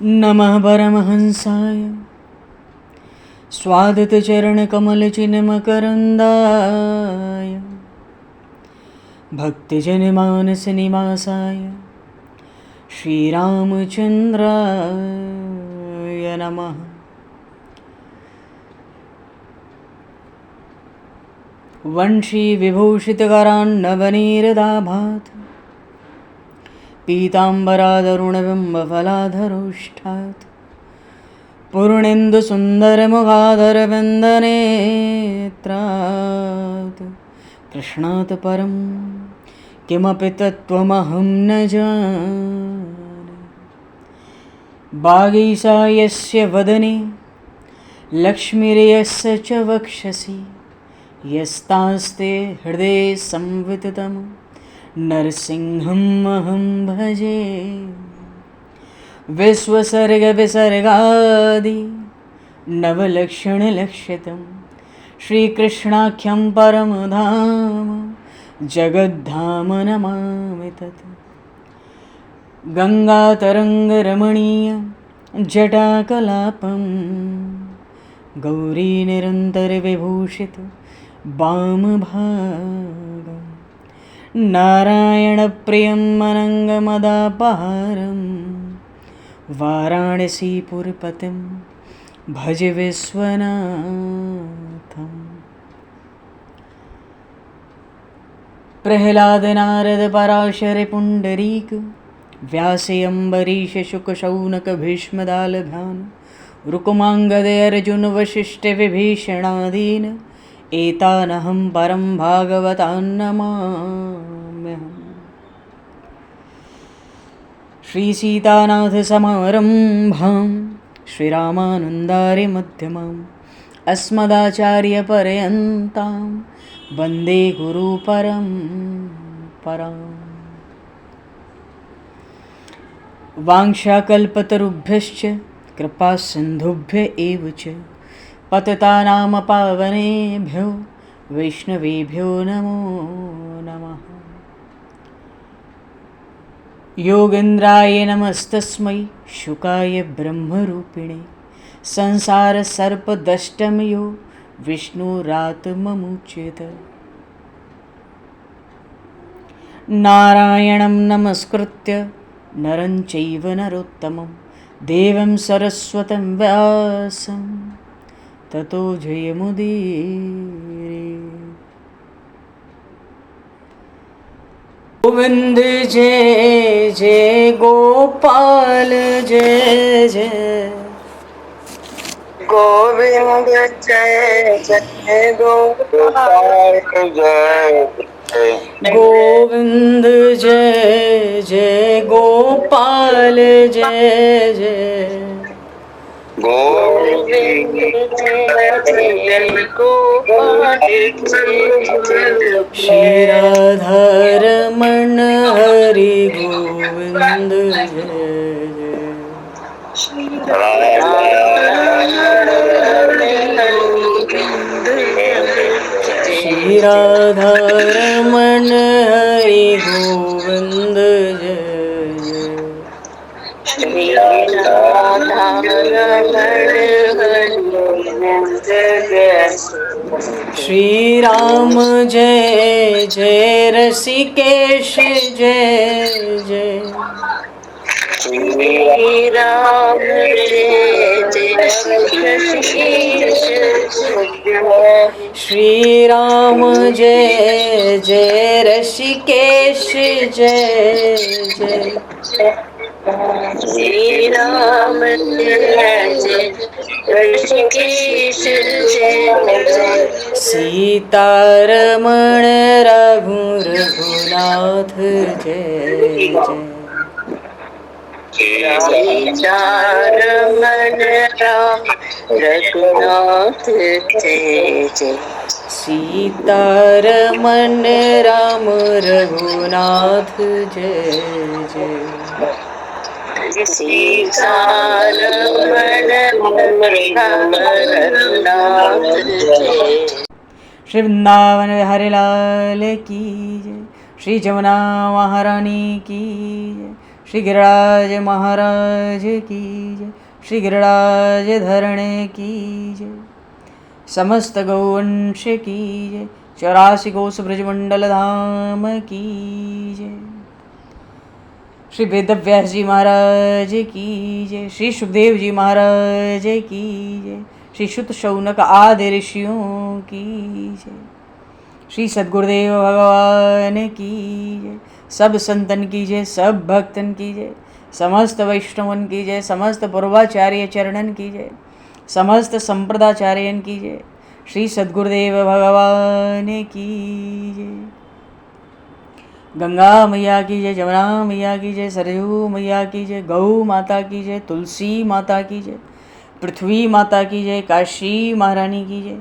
नमः परमहंसाय स्वादतचरणकमलचिन्मकरन्दाय भक्तिजनमानसनिवासाय श्रीरामचन्द्राय नमः। वंशीविभूषितकरान्नवनीरदाभात् पीताम्बरादरुणबिम्बफलाधरोष्ठात् पूर्णेन्दुसुन्दरमुखादरविन्दनेत्रात् कृष्णात् परं किमपि तत्त्वमहं न जाने। वागीशायस्य वदने लक्ष्मीर्यस्य च वक्षसि यस्तास्ते हृदये संविततं नरसिंहम् अहं भजे। विश्वसर्गविसर्गादि नवलक्षणलक्षितं श्रीकृष्णाख्यं परमधाम जगद्धाम नमामि तत्। गङ्गातरङ्गरमणीयं जटाकलापं गौरीनिरन्तरविभूषितं वामभागं नारायणप्रियं अनङ्गमदापहारं वाराणसीपुरपतिं भज विश्वनाथम्। प्रह्लादनारदपराशरपुण्डरीक व्यासयम्बरीशशुकशौनकभीष्मदालभान् रुकुमाङ्गदर्जुनवसिष्ठविभीषणादीन् एतानहं परं भागवतान् नमाम्यहम्। श्रीसीतानाथसमारम्भां श्रीरामानन्दार्यमध्यमाम् अस्मदाचार्यपर्यन्तां वन्दे गुरुपरम्पराम्। वाञ्छाकल्पतरुभ्यश्च कृपासिन्धुभ्य एव च पतितानां पावनेभ्यो वैष्णवेभ्यो नमो नमः। योगेन्द्राय नमस्तस्मै शुकाय ब्रह्मरूपिणे संसारसर्पदष्टमयो विष्णुरात्ममुच्यत। नारायणं नमस्कृत्य नरं चैव नरोत्तमं देवं सरस्वतं व्यासं ततो जयमुदीरये। गोविंद जय जय गोपाल जय जय गोविंद जय जय गोपाल जय गोविंद जय जय गोपाल जय जय गोविंद जय जय गोपाल जय श्री राधारमण हरि गोविंद जय श्री राधारमण हरि गोविंद जय। श्री राम जय जय ऋषिकेश जय जय श्री राम जय जय ऋषिकेश जय। श्री राम जय जय ऋषिकेश जय जय श्री राम जय जय ऋषिकेश जय। सीतारमण रघुनाथ जय जय सीतारमण राम रघुनाथ जय जय। सीतारमण राम रघुनाथ जय जय सीतारमण राम रघुनाथ जय। श्री वृंदावन बिहारी लाल की जय। श्री जमुना महारानी की जय। श्री गिरिराज महाराज की जय, श्री गिरिराज धरणे की जय, समस्त गौवंश की जय, 84 कोस ब्रजमंडल धाम की जय, श्री वेदव्यास जी महाराज की जय, श्री सुखदेव जी महाराज की जय, श्री शुत शौनक आदि ऋषियों की जय, श्री सद्गुरुदेव भगवान की जय, सब संतन की जय, सब भक्तन की जय, समस्त वैष्णवन की जय, समस्त पूर्वाचार्य चरणन की जय, समस्त संप्रदाचार्यन की जय, श्री सद्गुरुदेव भगवान की जय। गंगा मैया की जय, जमुना मैया की जय, सरयू मैया की जय, गौ माता की जय, तुलसी माता की जय, पृथ्वी माता की जय, काशी महारानी की जय।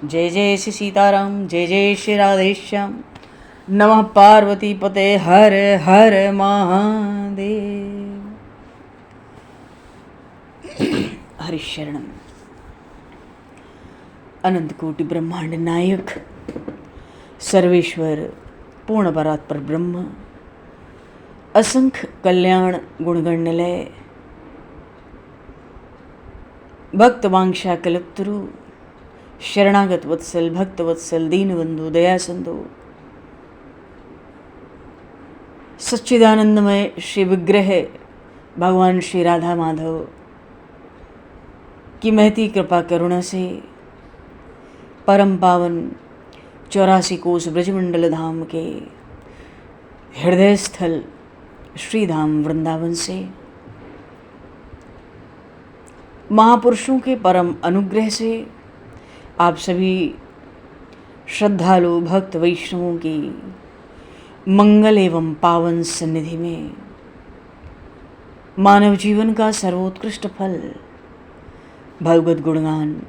जय जय श्री सीताराम, जय जय श्री राधेश्याम। नमः पार्वती पते हर हर महादेव। हरिशरणम। अनंत कोटि ब्रह्मांड नायक सर्वेश्वर पूर्ण परात्पर ब्रह्म, असंख्य कल्याण गुणगणनिलय, भक्त वांछा कल्पतरु, शरणागत वत्सल, भक्त वत्सल, दीनबंधु, दया सिंधु, सच्चिदानंदमय श्री विग्रह भगवान श्री राधा माधव की महती कृपा करुणा से परम पावन 84 कोस ब्रजमंडल धाम के हृदय स्थल श्री धाम वृंदावन से महापुरुषों के परम अनुग्रह से आप सभी श्रद्धालु भक्त वैष्णवों की मंगल एवं पावन सन्निधि में मानव जीवन का सर्वोत्कृष्ट फल भगवत गुणगान,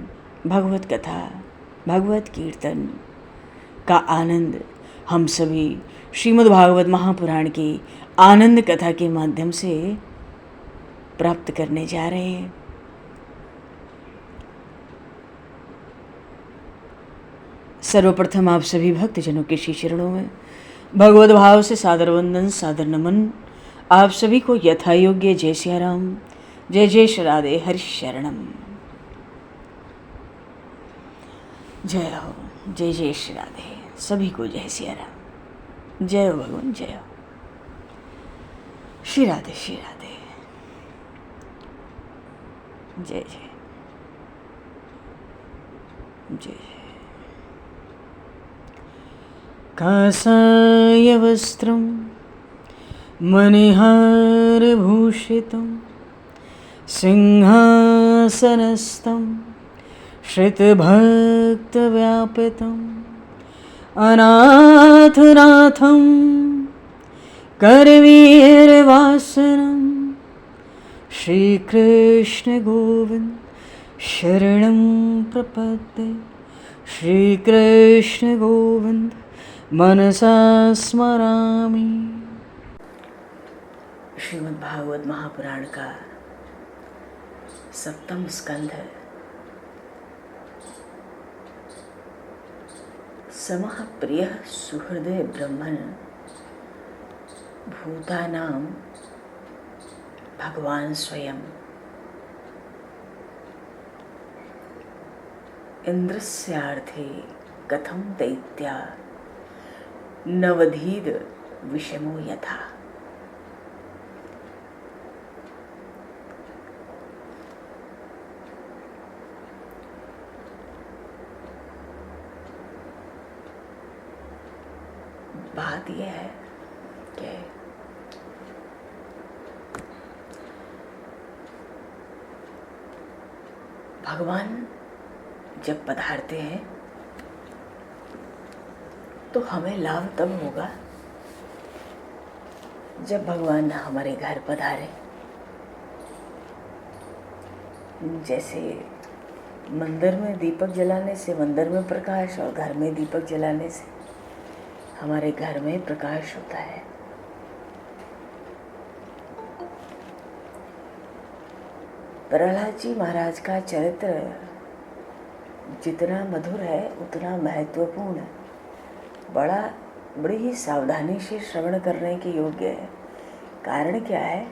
भगवत कथा, भगवत कीर्तन का आनंद हम सभी श्रीमद् भागवत महापुराण की आनंद कथा के माध्यम से प्राप्त करने जा रहे हैं। सर्वप्रथम आप सभी भक्तजनों के श्री चरणों में भगवत भाव से सादर वंदन, सादर नमन। आप सभी को यथा योग्य जय सिया राम, जय जय श्री राधे, हरि शरणम। जय हो, जय जय श्री राधे, सभी को जय सिया राम, जय हो भगवान, जय हो श्री राधे, श्री राधे, जय जय जय जय। कासाय वस्त्रं मणिहारभूषितं सिंहासनस्थं श्रितभक्तव्यापितम् अनाथनाथं करवीरवासनं श्रीकृष्ण गोविंद शरणं प्रपद्ये। श्रीकृष्ण गोविंद मनसा स्मरामि। श्रीमद् भागवत महापुराण का 7वां स्कंध समः प्रियः सुहृदय ब्रह्मन् भूतानां भगवान स्वयं इंद्रस्यार्थे कथं दैत्या नवधीद विषमो यथा। बात यह है कि भगवान जब पधारते हैं तो हमें लाभ तब होगा जब भगवान हमारे घर पधारे। जैसे मंदिर में दीपक जलाने से मंदिर में प्रकाश और घर में दीपक जलाने से हमारे घर में प्रकाश होता है। प्रहलाद जी महाराज का चरित्र जितना मधुर है उतना महत्वपूर्ण है। बड़ी ही सावधानी से श्रवण करने के योग्य है। कारण क्या है?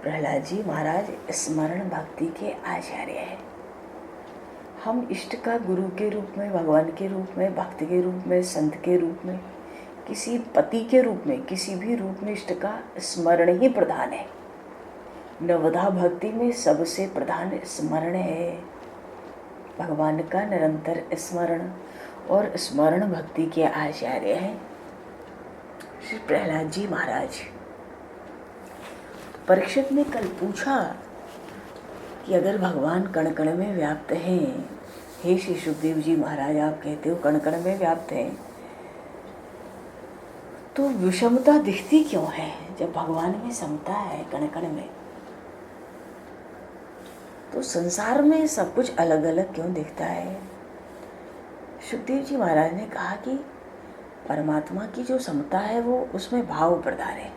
प्रहलाद जी महाराज स्मरण भक्ति के आचार्य हैं। हम इष्ट का गुरु के रूप में, भगवान के रूप में, भक्त के रूप में, संत के रूप में, किसी पति के रूप में, किसी भी रूप में इष्ट का स्मरण ही प्रधान है। नवधा भक्ति में सबसे प्रधान स्मरण है, भगवान का निरंतर स्मरण। और स्मरण भक्ति के आचार्य हैं श्री प्रहलाद जी महाराज। परीक्षित ने कल पूछा कि अगर भगवान कण कण में व्याप्त हैं, हे श्री सुखदेव जी महाराज आप कहते हो कण कण में व्याप्त हैं, तो विषमता दिखती क्यों है? जब भगवान में समता है कण कण में, तो संसार में सब कुछ अलग अलग क्यों दिखता है? सुखदेव जी महाराज ने कहा कि परमात्मा की जो समता है वो उसमें भाव प्रधान है।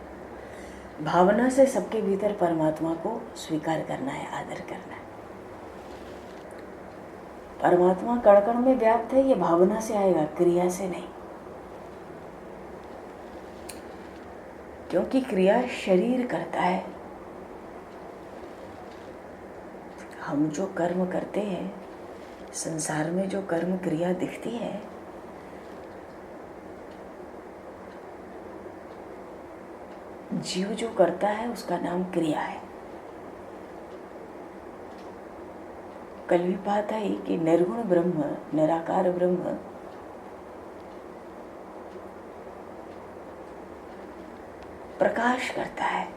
भावना से सबके भीतर परमात्मा को स्वीकार करना है, आदर करना है। परमात्मा कण कण में व्याप्त है, ये भावना से आएगा, क्रिया से नहीं। क्योंकि क्रिया शरीर करता है। हम जो कर्म करते हैं, संसार में जो कर्म क्रिया दिखती है, जीव जो करता है उसका नाम क्रिया है। कल भी बात आई कि निर्गुण ब्रह्म, निराकार ब्रह्म प्रकाश करता है,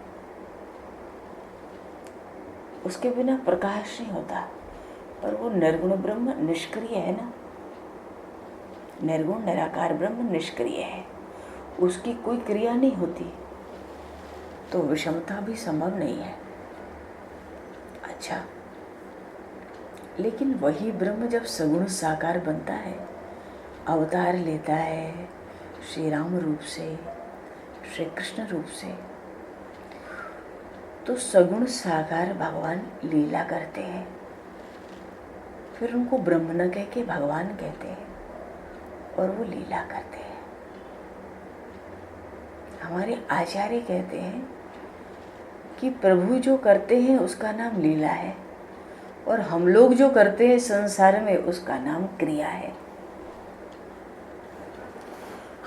उसके बिना प्रकाश नहीं होता। पर वो निर्गुण ब्रह्म निष्क्रिय है ना, निर्गुण निराकार ब्रह्म निष्क्रिय है, उसकी कोई क्रिया नहीं होती, तो विषमता भी संभव नहीं है। अच्छा, लेकिन वही ब्रह्म जब सगुण साकार बनता है, अवतार लेता है श्री राम रूप से, श्री कृष्ण रूप से, तो सगुण साकार भगवान लीला करते हैं। फिर उनको ब्रह्म न कह के भगवान कहते हैं और वो लीला करते हैं। हमारे आचार्य कहते हैं कि प्रभु जो करते हैं उसका नाम लीला है, और हम लोग जो करते हैं संसार में उसका नाम क्रिया है।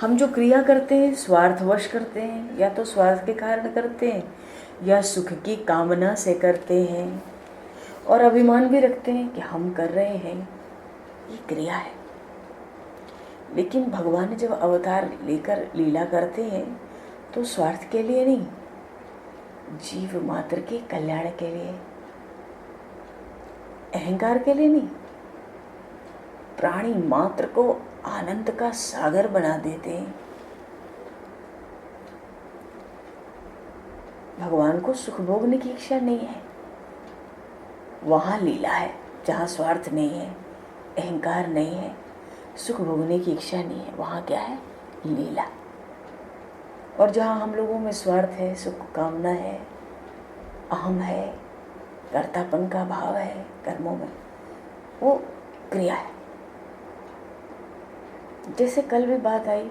हम जो क्रिया करते हैं स्वार्थवश करते हैं, या तो स्वार्थ के कारण करते हैं या सुख की कामना से करते हैं, और अभिमान भी रखते हैं कि हम कर रहे हैं, ये क्रिया है। लेकिन भगवान जब अवतार लेकर लीला करते हैं तो स्वार्थ के लिए नहीं, जीव मात्र के कल्याण के लिए, अहंकार के लिए नहीं, प्राणी मात्र को आनंद का सागर बना देते हैं। भगवान को सुख भोगने की इच्छा नहीं है, वहाँ लीला है। जहाँ स्वार्थ नहीं है, अहंकार नहीं है, सुख भोगने की इच्छा नहीं है, वहाँ क्या है? लीला। और जहाँ हम लोगों में स्वार्थ है, सुख कामना है, अहम है, कर्तापन का भाव है कर्मों में, वो क्रिया है। जैसे कल भी बात आई,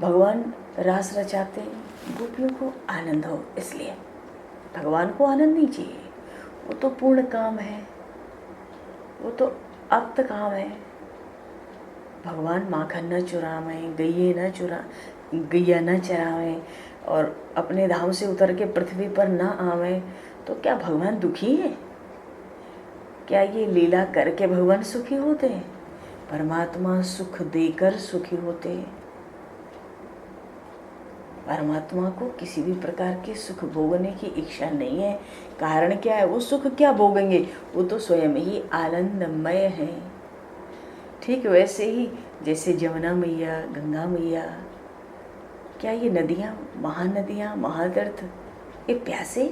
भगवान रास रचाते गोपियों को आनंद हो, इसलिए भगवान को आनंद नहीं चाहिए, वो तो पूर्ण काम है, वो तो अप्त काम है। भगवान माखन न चुरावें, गैया न चरावें, और अपने धाम से उतर के पृथ्वी पर न आवें, तो क्या भगवान दुखी है? क्या ये लीला करके भगवान सुखी होते हैं? परमात्मा सुख देकर सुखी होते हैं। परमात्मा को किसी भी प्रकार के सुख भोगने की इच्छा नहीं है। कारण क्या है? वो सुख क्या भोगेंगे, वो तो स्वयं ही आनंदमय है। ठीक वैसे ही जैसे जमुना मैया, गंगा मैया, क्या ये नदियाँ, महानदियाँ, महातीर्थ, ये प्यासे?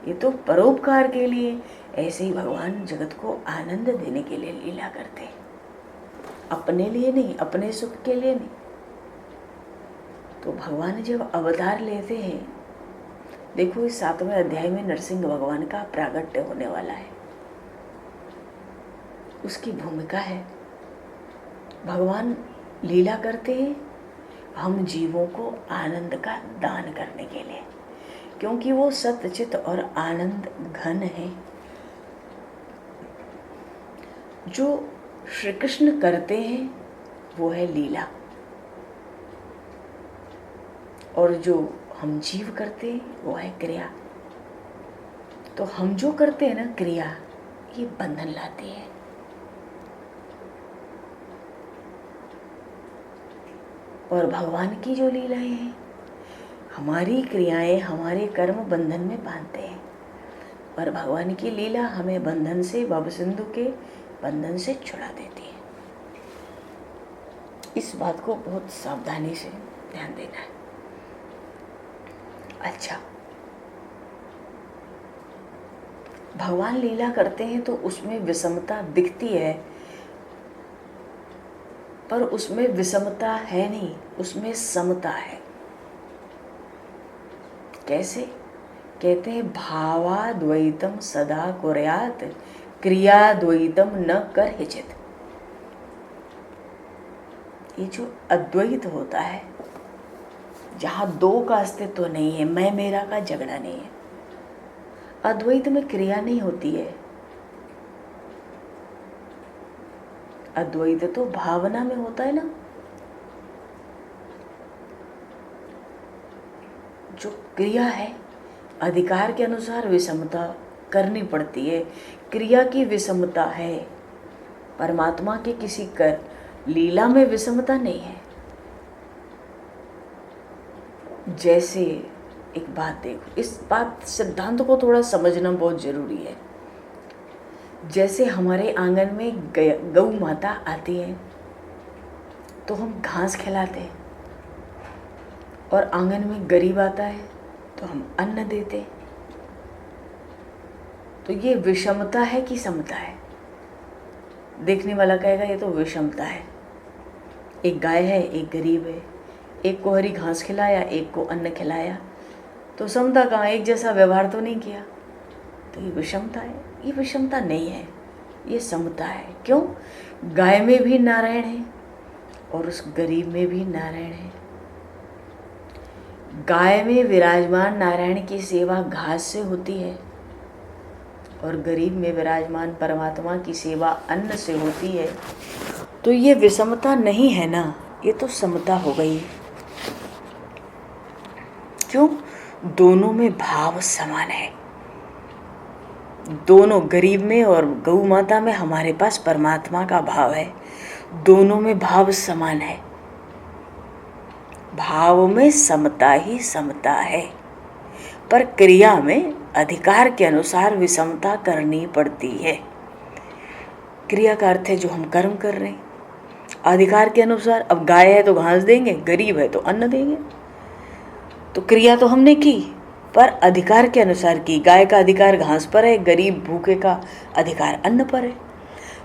ये तो परोपकार के लिए। ऐसे ही भगवान जगत को आनंद देने के लिए लीला करते हैं, अपने लिए नहीं, अपने सुख के लिए नहीं। तो भगवान जब अवतार लेते हैं, देखो इस 7वें अध्याय में नरसिंह भगवान का प्रागट्य होने वाला है, उसकी भूमिका है। भगवान लीला करते हैं हम जीवों को आनंद का दान करने के लिए, क्योंकि वो सत्यचित और आनंद घन है। जो श्री कृष्ण करते हैं वो है लीला, और जो हम जीव करते हैं वो है क्रिया। तो हम जो करते हैं ना क्रिया, ये बंधन लाती है। और भगवान की जो लीलाएं हैं, हमारी क्रियाएं हमारे कर्म बंधन में बांधते हैं, और भगवान की लीला हमें बंधन से, भव सिंधु के बंधन से छुड़ा देती है। इस बात को बहुत सावधानी से ध्यान देना है। अच्छा, भगवान लीला करते हैं तो उसमें विषमता दिखती है, पर उसमें विषमता है नहीं, उसमें समता है। कैसे? कहते हैं भावाद्वैतम सदा कुर्यात् क्रियाद्वैतम न कर्हिचित्। ये जो अद्वैत होता है, जहाँ दो का अस्तित्व नहीं है, मैं मेरा का झगड़ा नहीं है, अद्वैत में क्रिया नहीं होती है। अद्वैत तो भावना में होता है ना। जो क्रिया है, अधिकार के अनुसार विषमता करनी पड़ती है, क्रिया की विषमता है। परमात्मा के किसी कर लीला में विषमता नहीं है। जैसे एक बात देखो, इस बात सिद्धांत को थोड़ा समझना बहुत जरूरी है। जैसे हमारे आंगन में गौ माता आती है तो हम घास खिलाते हैं, और आंगन में गरीब आता है तो हम अन्न देते हैं। तो ये विषमता है कि समता है? देखने वाला कहेगा ये तो विषमता है। एक गाय है, एक गरीब है, एक को हरी घास खिलाया, एक को अन्न खिलाया, तो समता कहाँ? एक जैसा व्यवहार तो नहीं किया, तो ये विषमता है? ये विषमता नहीं है, ये समता है। क्यों? गाय में भी नारायण है और उस गरीब में भी नारायण है। गाय में विराजमान नारायण की सेवा घास से होती है, और गरीब में विराजमान परमात्मा की सेवा अन्न से होती है। तो ये विषमता नहीं है ना, ये तो समता हो गई। क्यों? दोनों में भाव समान है। दोनों, गरीब में और गौ माता में हमारे पास परमात्मा का भाव है। दोनों में भाव समान है। भाव में समता ही समता है, पर क्रिया में अधिकार के अनुसार विषमता करनी पड़ती है। क्रिया का अर्थ है जो हम कर्म कर रहे हैं, अधिकार के अनुसार। अब गाय है तो घास देंगे, गरीब है तो अन्न देंगे। तो क्रिया तो हमने की, पर अधिकार के अनुसार की। गाय का अधिकार घास पर है, गरीब भूखे का अधिकार अन्न पर है।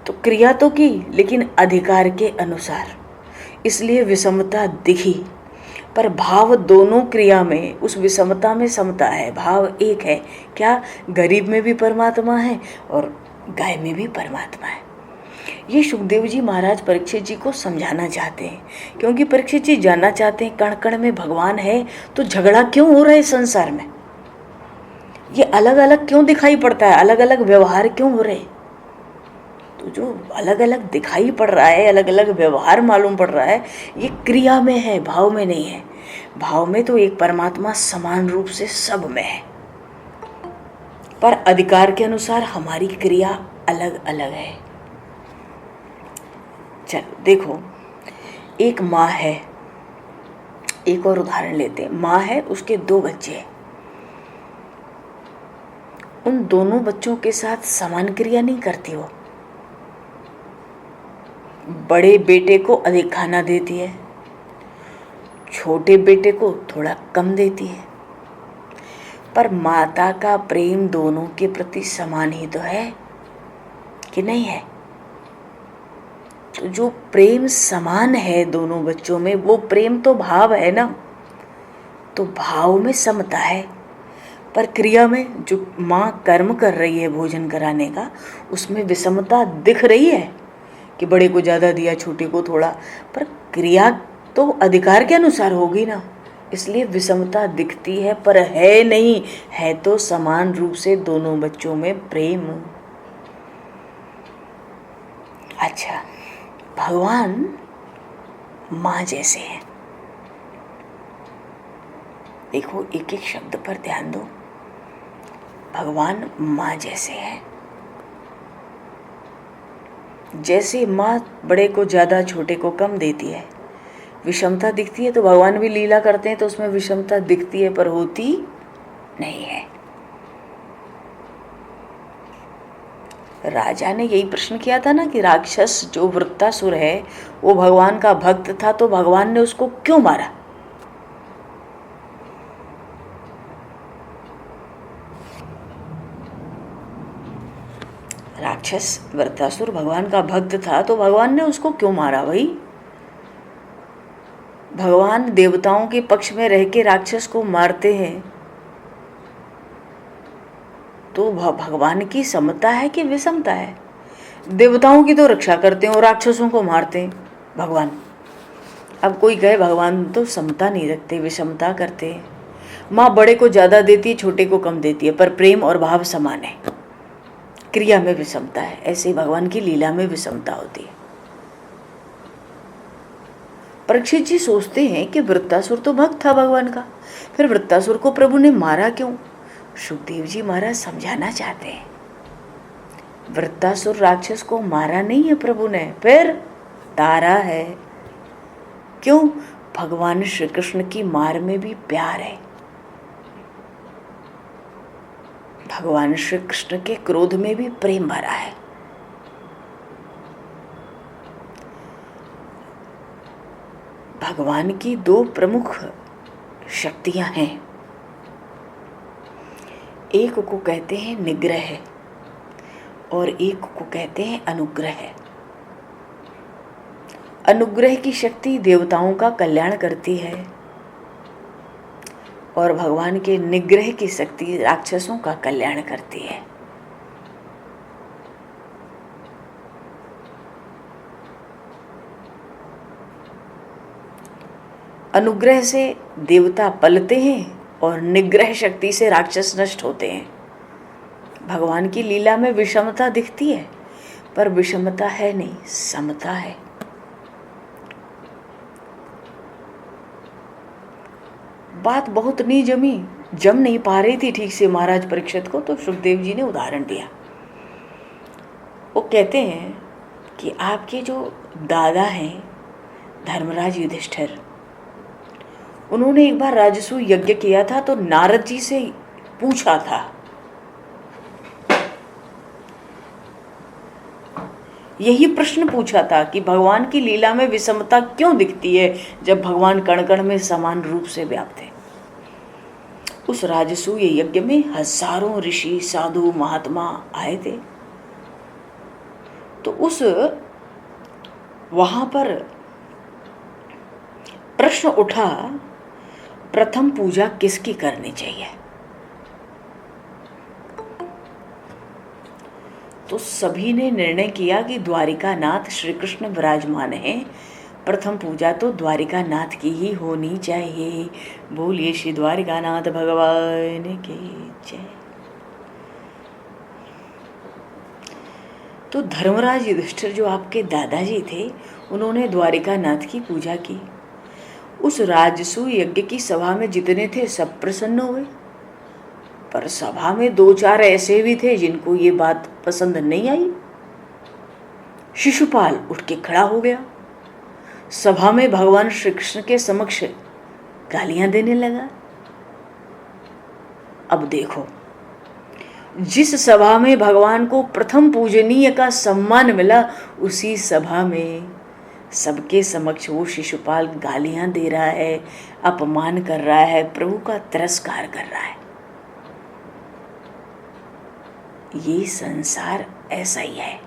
तो क्रिया तो की, लेकिन अधिकार के अनुसार, इसलिए विषमता दिखी। पर भाव दोनों क्रिया में, उस विषमता में समता है। भाव एक है। क्या? गरीब में भी परमात्मा है और गाय में भी परमात्मा है। ये सुखदेव जी महाराज परीक्षित जी को समझाना चाहते हैं, क्योंकि परीक्षित जी जानना चाहते हैं कण कण में भगवान है, तो झगड़ा क्यों हो रहा है संसार में? ये अलग अलग क्यों दिखाई पड़ता है? अलग अलग व्यवहार क्यों हो रहे? तो जो अलग अलग दिखाई पड़ रहा है, अलग अलग व्यवहार मालूम पड़ रहा है, ये क्रिया में है, भाव में नहीं है। भाव में तो एक परमात्मा समान रूप से सब में है, पर अधिकार के अनुसार हमारी क्रिया अलग अलग है। चलो देखो, एक माँ है, एक और उदाहरण लेते हैं। माँ है, उसके 2 बच्चे हैं। उन दोनों बच्चों के साथ समान क्रिया नहीं करती वो। बड़े बेटे को अधिक खाना देती है, छोटे बेटे को थोड़ा कम देती है, पर माता का प्रेम दोनों के प्रति समान ही तो है कि नहीं है? तो जो प्रेम समान है दोनों बच्चों में, वो प्रेम तो भाव है ना। तो भाव में समता है, पर क्रिया में जो माँ कर्म कर रही है भोजन कराने का, उसमें विषमता दिख रही है कि बड़े को ज़्यादा दिया, छोटे को थोड़ा। पर क्रिया तो अधिकार के अनुसार होगी ना, इसलिए विषमता दिखती है पर है नहीं, है तो समान रूप से दोनों बच्चों में प्रेम। अच्छा, भगवान माँ जैसे हैं। देखो एक एक शब्द पर ध्यान दो, भगवान माँ जैसे हैं। जैसे माँ बड़े को ज़्यादा छोटे को कम देती है, विषमता दिखती है, तो भगवान भी लीला करते हैं तो उसमें विषमता दिखती है पर होती नहीं है। राजा ने यही प्रश्न किया था ना कि राक्षस जो वृत्तासुर है वो भगवान का भक्त था, तो भगवान ने उसको क्यों मारा? राक्षस वृत्तासुर भगवान का भक्त था, तो भगवान ने उसको क्यों मारा भाई? भगवान देवताओं के पक्ष में रह के राक्षस को मारते हैं, तो भगवान की समता है कि विषमता है? देवताओं की तो रक्षा करते हैं और राक्षसों को मारते हैं भगवान। अब कोई कहे भगवान तो समता नहीं रखते, विषमता करते हैं। माँ बड़े को ज़्यादा देती है, छोटे को कम देती है, पर प्रेम और भाव समान है। क्रिया में विषमता है, ऐसे भगवान की लीला में विषमता होती है। परीक्षित जी सोचते हैं कि वृत्तासुर तो भक्त था भगवान का, फिर वृत्तासुर को प्रभु ने मारा क्यों? सुखदेव जी महाराज समझाना चाहते हैं, वृत्तासुर राक्षस को मारा नहीं है प्रभु ने, फिर तारा है। क्यों? भगवान श्री कृष्ण की मार में भी प्यार है, भगवान श्री कृष्ण के क्रोध में भी प्रेम भरा है। भगवान की दो प्रमुख शक्तियां हैं, एक को कहते हैं निग्रह और एक को कहते हैं अनुग्रह। अनुग्रह की शक्ति देवताओं का कल्याण करती है और भगवान के निग्रह की शक्ति राक्षसों का कल्याण करती है। अनुग्रह से देवता पलते हैं और निग्रह शक्ति से राक्षस नष्ट होते हैं। भगवान की लीला में विषमता दिखती है पर विषमता है नहीं, समता है। बात बहुत नहीं जम नहीं पा रही थी ठीक से महाराज परीक्षित को, तो सुखदेव जी ने उदाहरण दिया। वो कहते हैं कि आपके जो दादा हैं धर्मराज युधिष्ठिर, उन्होंने एक बार राजसूय यज्ञ किया था, तो नारद जी से पूछा था, यही प्रश्न पूछा था कि भगवान की लीला में विषमता क्यों दिखती है जब भगवान कण कण में समान रूप से व्याप्त है। उस राजसूय यज्ञ में हजारों ऋषि साधु महात्मा आए थे, तो उस वहां पर प्रश्न उठा, प्रथम पूजा किसकी करनी चाहिए? तो सभी ने निर्णय किया कि द्वारिका नाथ श्री कृष्ण विराजमान हैं, प्रथम पूजा तो द्वारिका नाथ की ही होनी चाहिए। बोलिए श्री द्वारिका नाथ भगवान की जय। तो धर्मराज युधिष्ठिर जो आपके दादाजी थे, उन्होंने द्वारिका नाथ की पूजा की। उस राजसूय यज्ञ की सभा में जितने थे सब प्रसन्न हुए, पर सभा में दो चार ऐसे भी थे जिनको ये बात पसंद नहीं आई। शिशुपाल उठ के खड़ा हो गया, सभा में भगवान श्री कृष्ण के समक्ष गालियां देने लगा। अब देखो, जिस सभा में भगवान को प्रथम पूजनीय का सम्मान मिला, उसी सभा में सबके समक्ष वो शिशुपाल गालियां दे रहा है, अपमान कर रहा है, प्रभु का तिरस्कार कर रहा है। ये संसार ऐसा ही है।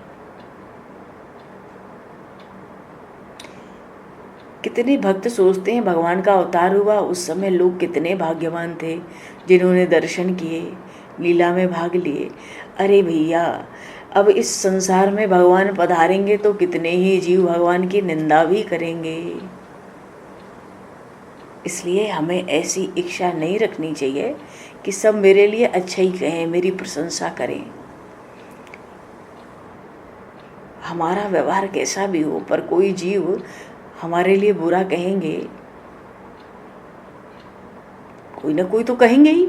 कितने भक्त सोचते हैं भगवान का अवतार हुआ, उस समय लोग कितने भाग्यवान थे जिन्होंने दर्शन किए, लीला में भाग लिए। अरे भैया, अब इस संसार में भगवान पधारेंगे तो कितने ही जीव भगवान की निंदा भी करेंगे। इसलिए हमें ऐसी इच्छा नहीं रखनी चाहिए कि सब मेरे लिए अच्छा ही कहें, मेरी प्रशंसा करें। हमारा व्यवहार कैसा भी हो, पर कोई जीव हमारे लिए बुरा कहेंगे, कोई ना कोई तो कहेंगे ही।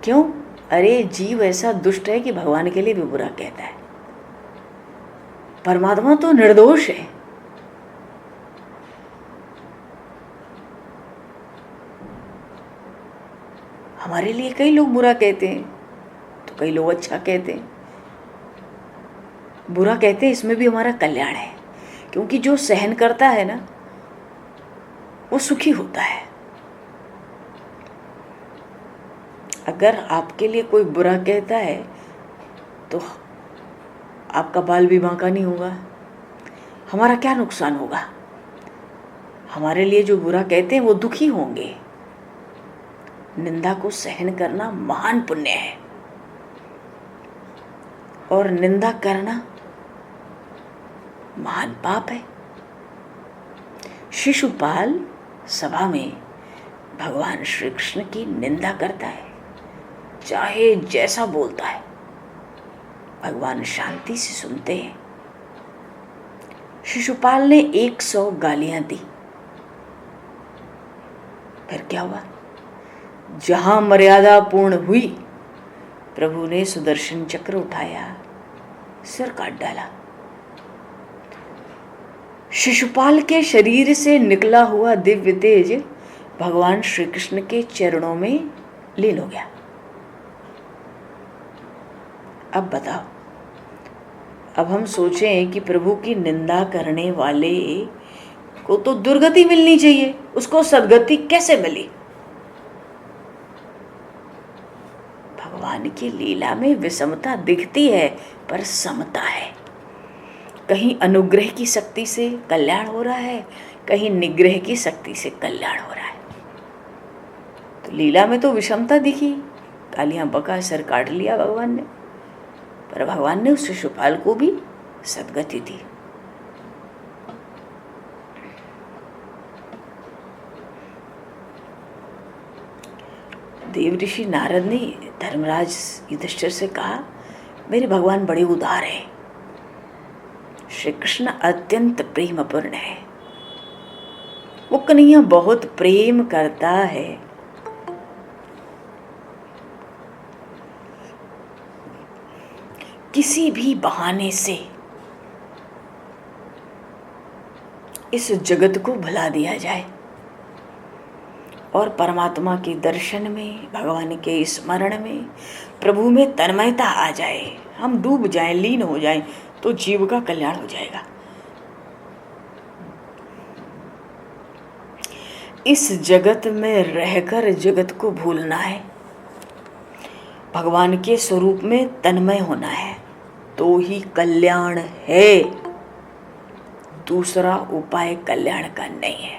क्यों? अरे जीव ऐसा दुष्ट है कि भगवान के लिए भी बुरा कहता है। परमात्मा तो निर्दोष है। हमारे लिए कई लोग बुरा कहते हैं तो कई लोग अच्छा कहते हैं। बुरा कहते हैं इसमें भी हमारा कल्याण है, क्योंकि जो सहन करता है ना वो सुखी होता है। अगर आपके लिए कोई बुरा कहता है तो आपका बाल भी बांका नहीं होगा, हमारा क्या नुकसान होगा? हमारे लिए जो बुरा कहते हैं वो दुखी होंगे। निंदा को सहन करना महान पुण्य है और निंदा करना महान पाप है। शिशुपाल सभा में भगवान श्री कृष्ण की निंदा करता है, चाहे जैसा बोलता है, भगवान शांति से सुनते हैं। शिशुपाल ने 100 गालियां दी, फिर क्या हुआ? जहां मर्यादा पूर्ण हुई, प्रभु ने सुदर्शन चक्र उठाया, सिर काट डाला। शिशुपाल के शरीर से निकला हुआ दिव्य तेज भगवान श्री कृष्ण के चरणों में लीन हो गया। अब बताओ, अब हम सोचें कि प्रभु की निंदा करने वाले को तो दुर्गति मिलनी चाहिए, उसको सद्गति कैसे मिली? भगवान की लीला में विषमता दिखती है पर समता है। कहीं अनुग्रह की शक्ति से कल्याण हो रहा है, कहीं निग्रह की शक्ति से कल्याण हो रहा है। तो लीला में तो विषमता दिखी, गालियां बका, सिर काट लिया भगवान ने, पर भगवान ने उस शिशुपाल को भी सद्गति दी। देव ऋषि नारद ने धर्मराज युधिष्ठिर से कहा, मेरे भगवान बड़े उदार हैं, श्री कृष्ण अत्यंत प्रेमपूर्ण है, वो कन्हैया बहुत प्रेम करता है। किसी भी बहाने से इस जगत को भुला दिया जाए और परमात्मा के दर्शन में, भगवान के स्मरण में, प्रभु में तन्मयता आ जाए, हम डूब जाएं, लीन हो जाएं, तो जीव का कल्याण हो जाएगा। इस जगत में रहकर जगत को भूलना है, भगवान के स्वरूप में तन्मय होना है, तो ही कल्याण है। दूसरा उपाय कल्याण का नहीं है।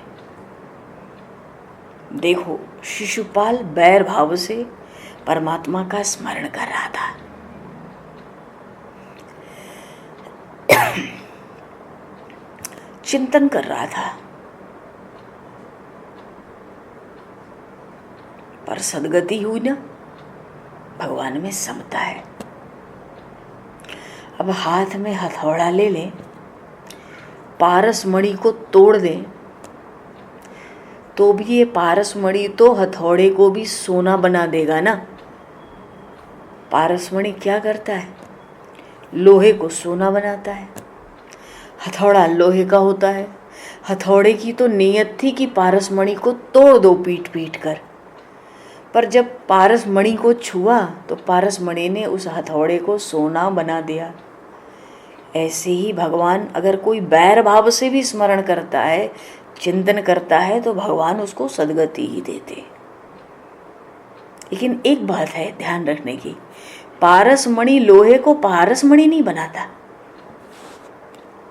देखो, शिशुपाल बैर भाव से परमात्मा का स्मरण कर रहा था। चिंतन कर रहा था, पर सद्गति हुई ना, भगवान में समता है। अब हाथ में हथौड़ा ले ले, पारस मणि को तोड़ दे, तो भी ये पारस मणि तो हथौड़े को भी सोना बना देगा ना। पारस मणि क्या करता है? लोहे को सोना बनाता है। हथौड़ा लोहे का होता है। हथौड़े की तो नीयत थी कि पारस मणि को तोड़ दो पीट पीट कर, पर जब पारस मणि को छुआ तो पारस मणि ने उस हथौड़े को सोना बना दिया। ऐसे ही भगवान अगर कोई बैर भाव से भी स्मरण करता है, चिंतन करता है, तो भगवान उसको सद्गति ही देते। लेकिन एक बात है ध्यान रखने की, पारस मणि लोहे को पारस मणि नहीं बनाता,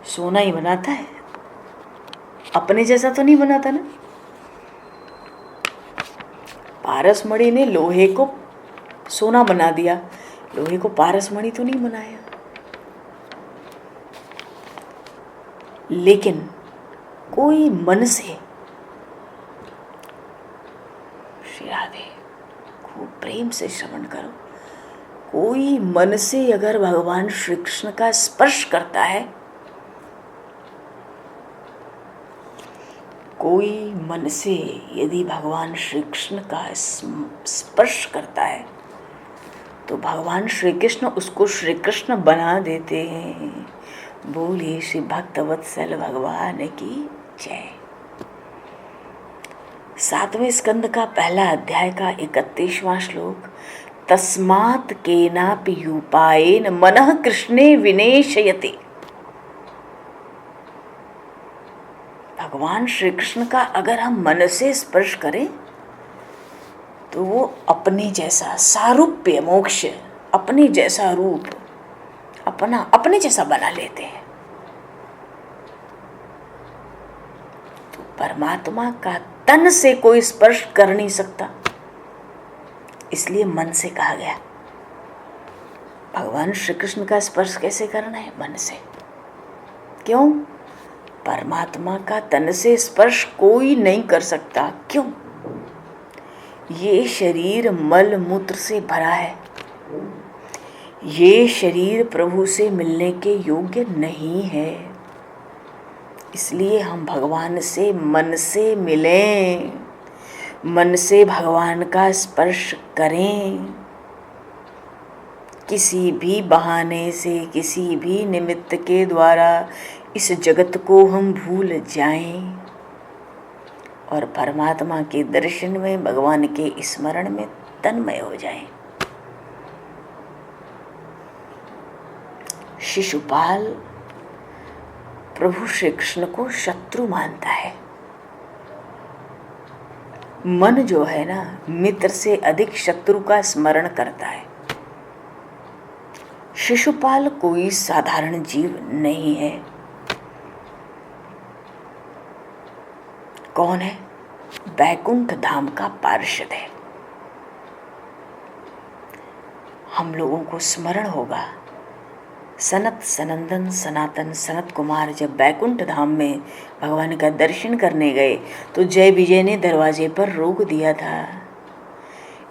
सोना ही बनाता है, अपने जैसा तो नहीं बनाता ना। पारस मणि ने लोहे को सोना बना दिया, लोहे को पारस मणि तो नहीं बनाया। लेकिन कोई मन से प्रेम से श्रवण करो। कोई मन से अगर भगवान श्री कृष्ण का स्पर्श करता है, कोई मन से यदि भगवान श्री कृष्ण का स्पर्श करता है तो भगवान श्री कृष्ण उसको श्री कृष्ण बना देते हैं। बोलिए श्री भक्तवत्सल भगवान की जय। 7वें स्कंद का पहला अध्याय का 31वां श्लोक, तस्मात् केनापि उपायेन मनः कृष्णे विनेशयते। भगवान श्री कृष्ण का अगर हम मन से स्पर्श करें तो वो अपने जैसा सारूप्य मोक्ष, अपने जैसा रूप, अपने जैसा बना लेते हैं। तो परमात्मा का तन से कोई स्पर्श कर नहीं सकता, इसलिए मन से कहा गया। भगवान श्री कृष्ण का स्पर्श कैसे करना है? मन से। क्यों? परमात्मा का तन से स्पर्श कोई नहीं कर सकता। क्यों? ये शरीर मल मूत्र से भरा है, ये शरीर प्रभु से मिलने के योग्य नहीं है। इसलिए हम भगवान से मन से मिलें, मन से भगवान का स्पर्श करें। किसी भी बहाने से, किसी भी निमित्त के द्वारा इस जगत को हम भूल जाएं और परमात्मा के दर्शन में, भगवान के स्मरण में तन्मय हो जाएं। शिशुपाल प्रभु श्री कृष्ण को शत्रु मानता है। मन जो है ना, मित्र से अधिक शत्रु का स्मरण करता है। शिशुपाल कोई साधारण जीव नहीं है। कौन है? बैकुंठ धाम का पार्षद है। हम लोगों को स्मरण होगा, सनत सनंदन सनातन सनत कुमार जब बैकुंठ धाम में भगवान का दर्शन करने गए तो जय विजय ने दरवाजे पर रोक दिया था।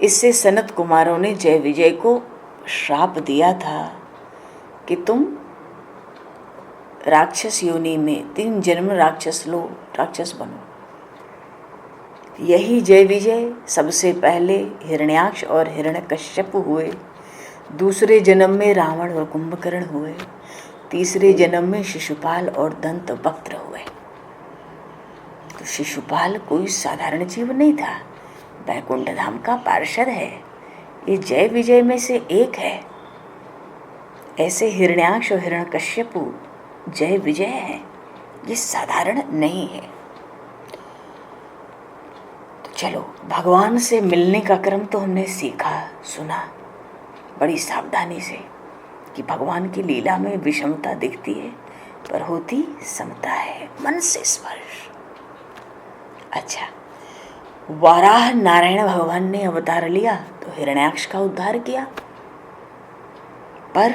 इससे सनत कुमारों ने जय विजय को श्राप दिया था कि तुम राक्षस योनि में 3 जन्म राक्षस लो, राक्षस बनो। यही जय विजय सबसे पहले हिरण्याक्ष और हिरण्यकश्यप हुए, दूसरे जन्म में रावण और कुंभकर्ण हुए, तीसरे जन्म में शिशुपाल और दंतवक्त्र हुए। तो शिशुपाल कोई साधारण जीव नहीं था, बैकुंठ धाम का पार्षद है। ये जय विजय में से एक है। ऐसे हिरण्याक्ष और हिरण्यकश्यप जय विजय है, ये साधारण नहीं है। तो चलो, भगवान से मिलने का क्रम तो हमने सीखा सुना बड़ी सावधानी से कि भगवान की लीला में विषमता दिखती है पर होती समता है। मन से स्पर्श। अच्छा, वाराह नारायण भगवान ने अवतार लिया तो हिरण्याक्ष का उद्धार किया, पर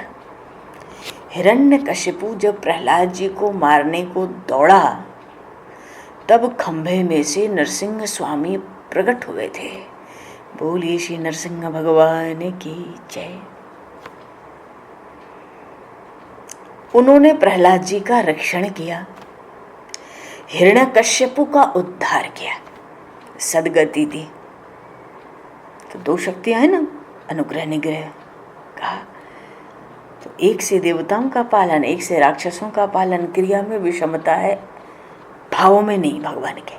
हिरण्यकशिपु जब प्रहलाद जी को मारने को दौड़ा तब खंभे में से नरसिंह स्वामी प्रकट हुए थे। बोलिए श्री नरसिंह भगवान की जय। उन्होंने प्रहलाद जी का रक्षण किया, हिरण्यकश्यपु का उद्धार किया, सदगति दी। तो 2 शक्तियां हैं ना, अनुग्रह निग्रह कहा। तो एक से देवताओं का पालन, एक से राक्षसों का पालन। क्रिया में विषमता है, भावों में नहीं भगवान के।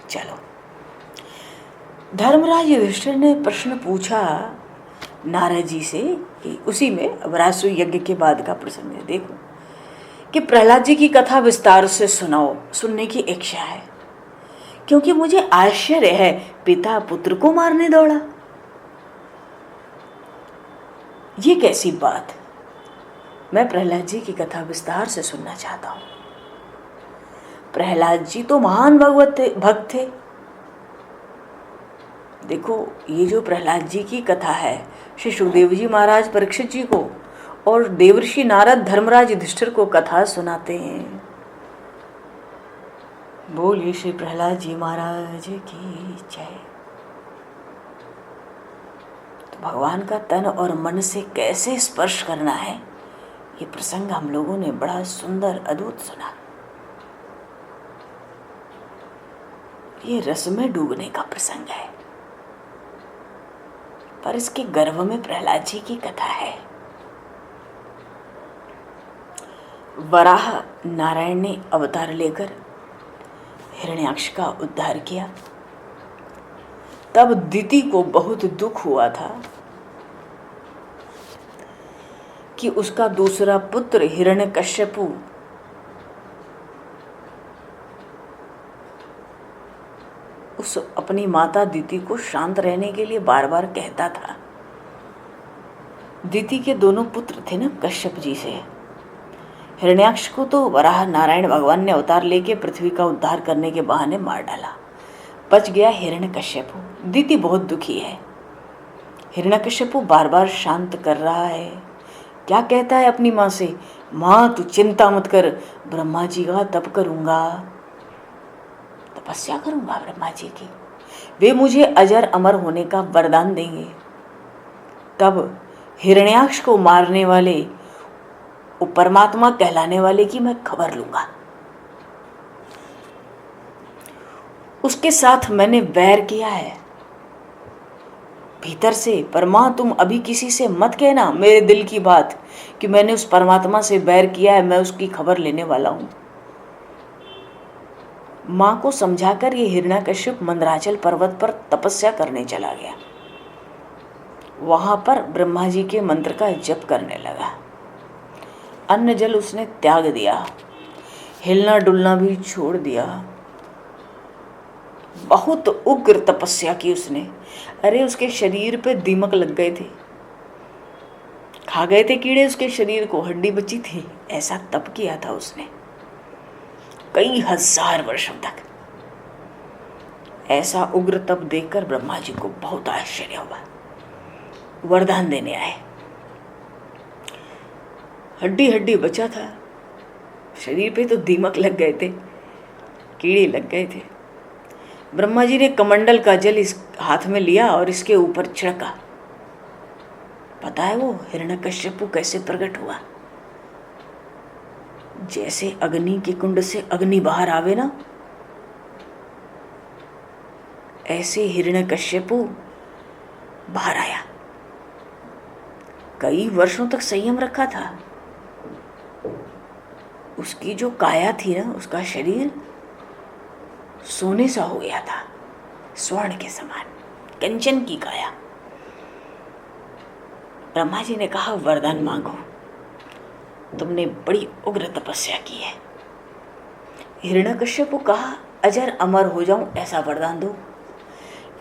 चलो, धर्मराज युधिष्ठिर ने प्रश्न पूछा नारद जी से कि उसी में अब राजसूय यज्ञ के बाद का प्रसंग है। देखो कि प्रहलाद जी की कथा विस्तार से सुनाओ, सुनने की इच्छा है, क्योंकि मुझे आश्चर्य है पिता पुत्र को मारने दौड़ा। ये कैसी बात? मैं प्रहलाद जी की कथा विस्तार से सुनना चाहता हूँ। प्रहलाद जी तो महान भक्त थे। देखो, ये जो प्रहलाद जी की कथा है, श्री सुखदेव जी महाराज परीक्षित जी को और देवर्षि नारद धर्मराज युधिष्ठिर को कथा सुनाते हैं। बोलिए श्री प्रहलाद जी महाराज की जय। भगवान का तन और मन से कैसे स्पर्श करना है, ये प्रसंग हम लोगों ने बड़ा सुंदर अद्भुत सुना। ये रस में डूबने का प्रसंग है, पर इसके गर्भ में प्रहलाद जी की कथा है। वराह नारायण ने अवतार लेकर हिरण्याक्ष का उद्धार किया। तब दिति को बहुत दुख हुआ था कि उसका दूसरा पुत्र हिरण्यकश्यपु उस अपनी माता दिति को शांत रहने के लिए बार बार कहता था। दिति के दोनों पुत्र थे ना कश्यप जी से। हिरण्याक्ष को तो वराह नारायण भगवान ने अवतार लेके पृथ्वी का उद्धार करने के बहाने मार डाला। बच गया हिरण्यकश्यपु। दिति बहुत दुखी है। हिरण्यकश्यपु बार बार शांत कर रहा है। क्या कहता है अपनी माँ से, माँ तू चिंता मत कर, ब्रह्मा जी का तप करूंगा, तपस्या करूंगा ब्रह्मा जी की, वे मुझे अजर अमर होने का वरदान देंगे। तब हिरण्याक्ष को मारने वाले वो परमात्मा कहलाने वाले की मैं खबर लूंगा। उसके साथ मैंने वैर किया है भीतर से, पर मां तुम अभी किसी से मत कहना मेरे दिल की बात कि मैंने उस परमात्मा से वैर किया है, मैं उसकी खबर लेने वाला हूं। मां को समझाकर ये हिरण्याकश्यप मंदराचल पर्वत पर तपस्या करने चला गया। वहां पर ब्रह्मा जी के मंत्र का जप करने लगा। अन्न जल उसने त्याग दिया, हिलना डुलना भी छोड़ दिया। बहुत उग्र तपस्या की उसने। अरे उसके शरीर पे दीमक लग गए थे, खा गए थे कीड़े उसके शरीर को, हड्डी बची थी। ऐसा तप किया था उसने कई हजार वर्षों तक। ऐसा उग्र तप देखकर ब्रह्मा जी को बहुत आश्चर्य हुआ। वरदान देने आए। हड्डी हड्डी बचा था, शरीर पे तो दीमक लग गए थे, कीड़े लग गए थे। ब्रह्मा जी ने कमंडल का जल इस हाथ में लिया और इसके ऊपर छिड़का। पता है वो हिरण्यकश्यपु कैसे प्रकट हुआ? जैसे अग्नि के कुंड से अग्नि बाहर आवे ना, ऐसे हिरण्यकश्यपु बाहर आया। कई वर्षों तक संयम रखा था। उसकी जो काया थी ना, उसका शरीर सोने सा हो गया था, स्वर्ण के समान, कंचन की काया। ब्रह्मा जी ने कहा वरदान मांगो, तुमने बड़ी उग्र तपस्या की है। हिरण्यकश्यप को कहा अजर अमर हो जाऊं ऐसा वरदान दो,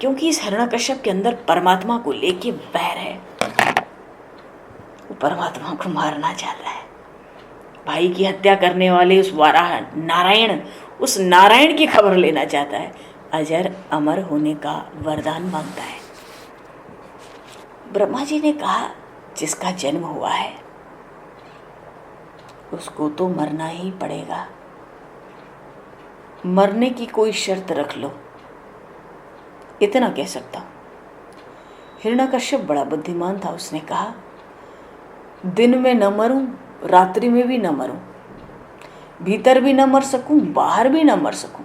क्योंकि इस हिरण्यकश्यप के अंदर परमात्मा को लेके बैर है। वो परमात्मा को मारना चाहता है। भाई की हत्या करने वाले उस वाराह नारायण, उस नारायण की खबर लेना चाहता है। अजर अमर होने का वरदान मांगता है। ब्रह्मा जी ने कहा जिसका जन्म हुआ है उसको तो मरना ही पड़ेगा। मरने की कोई शर्त रख लो, इतना कह सकता हूं। हिरण्यकश्यप बड़ा बुद्धिमान था। उसने कहा दिन में न मरूं, रात्रि में भी न मरूं, भीतर भी न मर सकूं, बाहर भी न मर सकूं,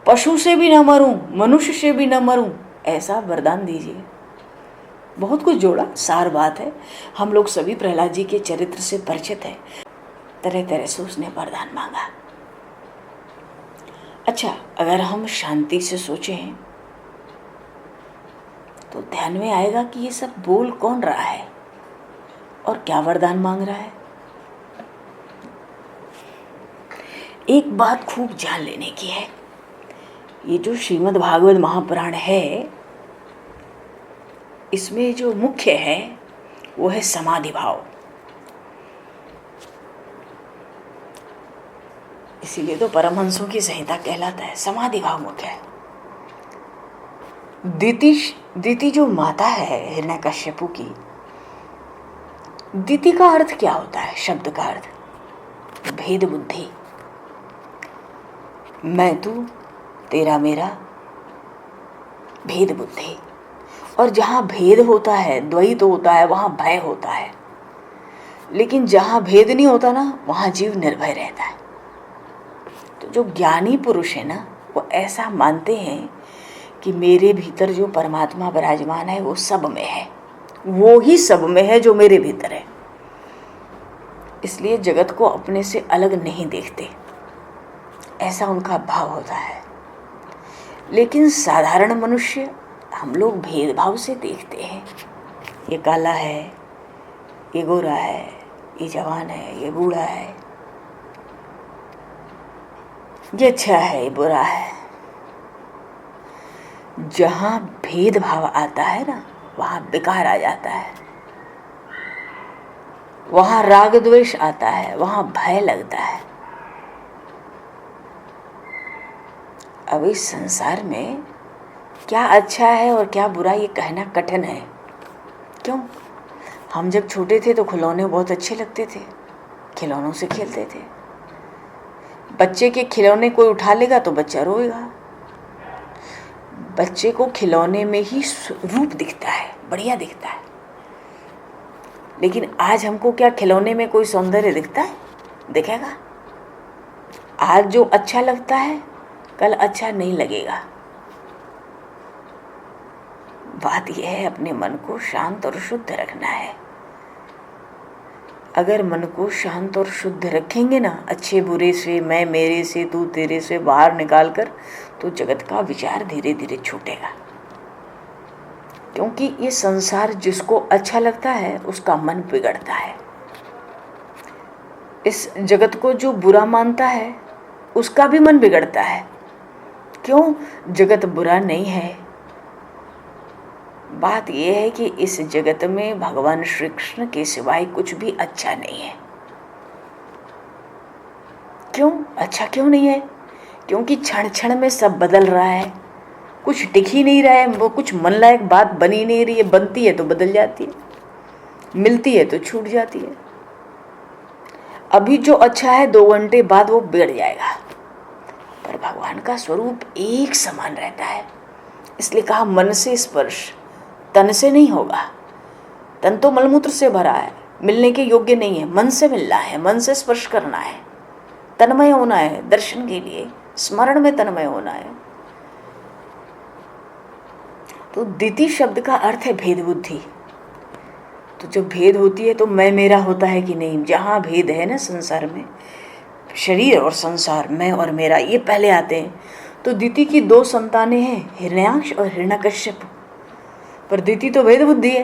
पशु से भी न मरूं, मनुष्य से भी न मरूं, ऐसा वरदान दीजिए। बहुत कुछ जोड़ा, सार बात है। हम लोग सभी प्रहलाद जी के चरित्र से परिचित हैं। तरह तरह से उसने वरदान मांगा। अच्छा, अगर हम शांति से सोचें तो ध्यान में आएगा कि ये सब बोल कौन रहा है और क्या वरदान मांग रहा है। एक बात खूब जान लेने की है, ये जो श्रीमद् भागवत महापुराण है, इसमें जो मुख्य है वो है समाधि भाव। इसीलिए तो परमहंसों की संहिता कहलाता है। समाधि भाव मुख्य है। दिति जो माता है हिरण्यकश्यपु की, दिति का अर्थ क्या होता है? शब्द का अर्थ भेद बुद्धि। मैं तू, तेरा मेरा, भेद बुद्धि। और जहाँ भेद होता है, द्वैत होता है, वहाँ भय होता है। लेकिन जहाँ भेद नहीं होता ना, वहाँ जीव निर्भय रहता है। तो जो ज्ञानी पुरुष है ना, वो ऐसा मानते हैं कि मेरे भीतर जो परमात्मा विराजमान है वो सब में है, वो ही सब में है जो मेरे भीतर है। इसलिए जगत को अपने से अलग नहीं देखते, ऐसा उनका भाव होता है। लेकिन साधारण मनुष्य हम लोग भेदभाव से देखते हैं। ये काला है, ये गोरा है, ये जवान है, ये बूढ़ा है, ये अच्छा है, ये बुरा है। जहाँ भेदभाव आता है ना, वहाँ विकार आ जाता है, वहाँ राग द्वेष आता है, वहाँ भय लगता है। अब इस संसार में क्या अच्छा है और क्या बुरा ये कहना कठिन है। क्यों? हम जब छोटे थे तो खिलौने बहुत अच्छे लगते थे, खिलौनों से खेलते थे। बच्चे के खिलौने कोई उठा लेगा तो बच्चा रोएगा। बच्चे को खिलौने में ही रूप दिखता है, बढ़िया दिखता है। लेकिन आज हमको क्या खिलौने में कोई सौंदर्य दिखता है? दिखेगा? आज जो अच्छा लगता है कल अच्छा नहीं लगेगा। बात यह है, अपने मन को शांत और शुद्ध रखना है। अगर मन को शांत और शुद्ध रखेंगे ना, अच्छे बुरे से, मैं मेरे से, तू तेरे से बाहर निकाल कर, तो जगत का विचार धीरे धीरे छूटेगा। क्योंकि ये संसार जिसको अच्छा लगता है उसका मन बिगड़ता है। इस जगत को जो बुरा मानता है उसका भी मन बिगड़ता है। क्यों? जगत बुरा नहीं है। बात यह है कि इस जगत में भगवान श्री कृष्ण के सिवाय कुछ भी अच्छा नहीं है। क्यों? अच्छा क्यों नहीं है? क्योंकि क्षण क्षण में सब बदल रहा है, कुछ टिक ही नहीं रहा है। वो कुछ मन लायक बात बनी नहीं रही है, बनती है तो बदल जाती है, मिलती है तो छूट जाती है। अभी जो अच्छा है 2 घंटे बाद वो बिगड़ जाएगा। पर भगवान का स्वरूप एक समान रहता है। इसलिए कहा मन से स्पर्श, तन से नहीं होगा। तन तो मलमूत्र से भरा है, मिलने के योग्य नहीं है। मन से मिलना है, मन से स्पर्श करना है, तन्मय होना है। दर्शन के लिए स्मरण में तन्मय होना है। तो दिति शब्द का अर्थ है भेद बुद्धि। तो जब भेद होती है तो मैं मेरा होता है कि नहीं। जहाँ भेद है ना संसार में, शरीर और संसार, मैं और मेरा, ये पहले आते हैं। तो दिति की 2 संतानें हैं, हिरण्याक्ष और हिरण्यकश्यप। पर दिति तो भेद बुद्धि है,